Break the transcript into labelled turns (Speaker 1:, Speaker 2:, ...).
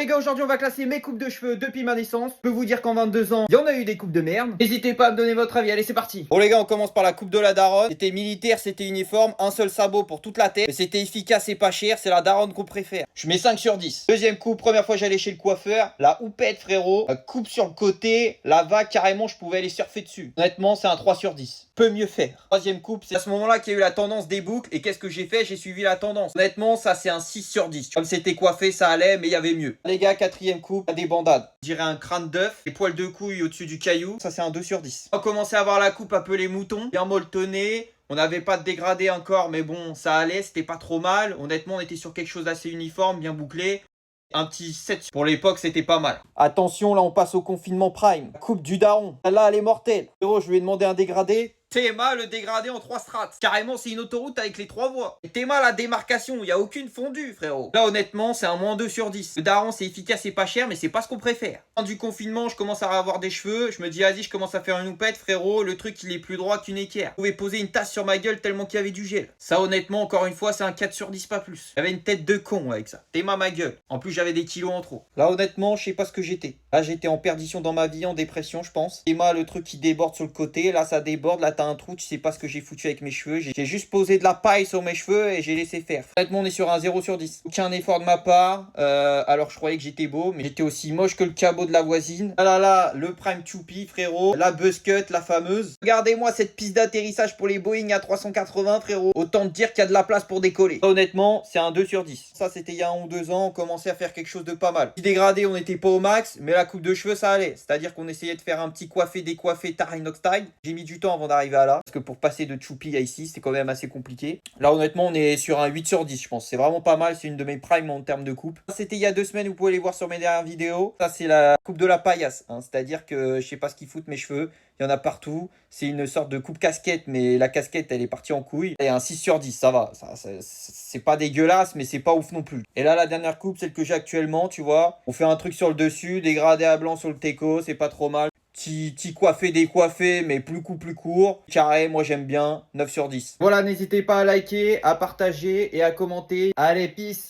Speaker 1: les gars, aujourd'hui on va classer mes coupes de cheveux depuis ma naissance. Je peux vous dire qu'en 22 ans, il y en a eu des coupes de merde. N'hésitez pas à me donner votre avis, allez c'est parti. Bon les gars, on commence par la coupe de la daronne. C'était militaire, c'était uniforme, un seul sabot pour toute la tête. Mais c'était efficace et pas cher, c'est la daronne qu'on préfère. Je mets 5 sur 10. Deuxième coupe, première fois j'allais chez le coiffeur. La houppette frérot, la coupe sur le côté, la vague carrément je pouvais aller surfer dessus. Honnêtement c'est un 3 sur 10. Peut mieux faire. Troisième coupe, c'est à ce moment-là qu'il y a eu la tendance des boucles. Et qu'est-ce que j'ai fait? J'ai suivi la tendance. Honnêtement ça c'est un 6 sur 10. Comme c'était coiffé ça allait mais il y avait mieux. Les gars, quatrième coupe, des bandades. Je dirais un crâne d'œuf, des poils de couille au-dessus du caillou. Ça c'est un 2 sur 10. On commençait à avoir la coupe un peu les moutons, bien molletonnée. On n'avait pas de dégradé encore mais bon ça allait, c'était pas trop mal. Honnêtement on était sur quelque chose d'assez uniforme, bien bouclé. Un petit 7 pour l'époque, c'était pas mal. Attention, là, on passe au confinement prime. Coupe du daron. Là, elle est mortelle. Frérot, je lui ai demandé un dégradé. Théma, le dégradé en 3 strates. Carrément, c'est une autoroute avec les 3 voies. Et Théma, la démarcation, il n'y a aucune fondue, frérot. Là, honnêtement, c'est un moins 2 sur 10. Le daron, c'est efficace et pas cher, mais c'est pas ce qu'on préfère. Fin du confinement, je commence à avoir des cheveux. Je me dis, vas-y, je commence à faire une houppette, frérot. Le truc, il est plus droit qu'une équerre. Vous pouvez poser une tasse sur ma gueule tellement qu'il y avait du gel. Ça, honnêtement, encore une fois, c'est un 4 sur 10, pas plus. J'avais une tête de con avec ça. Théma, ma gueule. En plus, j'avais des kilos en trop. Là, honnêtement, je sais pas ce que j'étais. Là, j'étais en perdition dans ma vie, en dépression, je pense. Théma, le truc qui déborde sur le côté. Là, ça déborde. Là, t'as un trou. Tu sais pas ce que j'ai foutu avec mes cheveux. J'ai juste posé de la paille sur mes cheveux et j'ai laissé faire. Honnêtement, on est sur un 0 sur 10. Aucun effort de ma part. Alors, je croyais que j'étais beau, mais j'étais aussi moche que le cabot de la voisine. Ah là là, le prime choupi, frérot. La buzz cut, la fameuse. Regardez-moi cette piste d'atterrissage pour les Boeing A380, frérot. Autant te dire qu'il y a de la place pour décoller. Honnêtement, c'est un 2 sur 10. Ça, c'était il y a 1 ou 2 ans. On commençait à faire quelque chose de pas mal. Petit dégradé, on n'était pas au max, mais la coupe de cheveux, ça allait. C'est-à-dire qu'on essayait de faire un petit coiffé, décoiffé, Tarinox style. J'ai mis du temps avant d'arriver à là. Parce que pour passer de choupi à ici, c'est quand même assez compliqué. Là, honnêtement, on est sur un 8 sur 10, je pense. C'est vraiment pas mal. C'est une de mes primes en termes de coupe. C'était il y a 2 semaines. Vous pouvez les voir sur mes dernières vidéos. Ça, c'est la coupe de la paillasse. Hein. C'est-à-dire que je sais pas ce qu'ils foutent mes cheveux. Il y en a partout. C'est une sorte de coupe casquette, mais la casquette, elle est partie en couille. Et un 6 sur 10, ça va. C'est pas dégueulasse, mais c'est pas ouf non plus. Et là, la dernière coupe, celle que j'ai actuellement, tu vois. On fait un truc sur le dessus, dégradé à blanc sur le teco, c'est pas trop mal. Petit coiffé, décoiffé, mais plus court. Carré, moi j'aime bien. 9 sur 10. Voilà, n'hésitez pas à liker, à partager et à commenter. Allez, peace!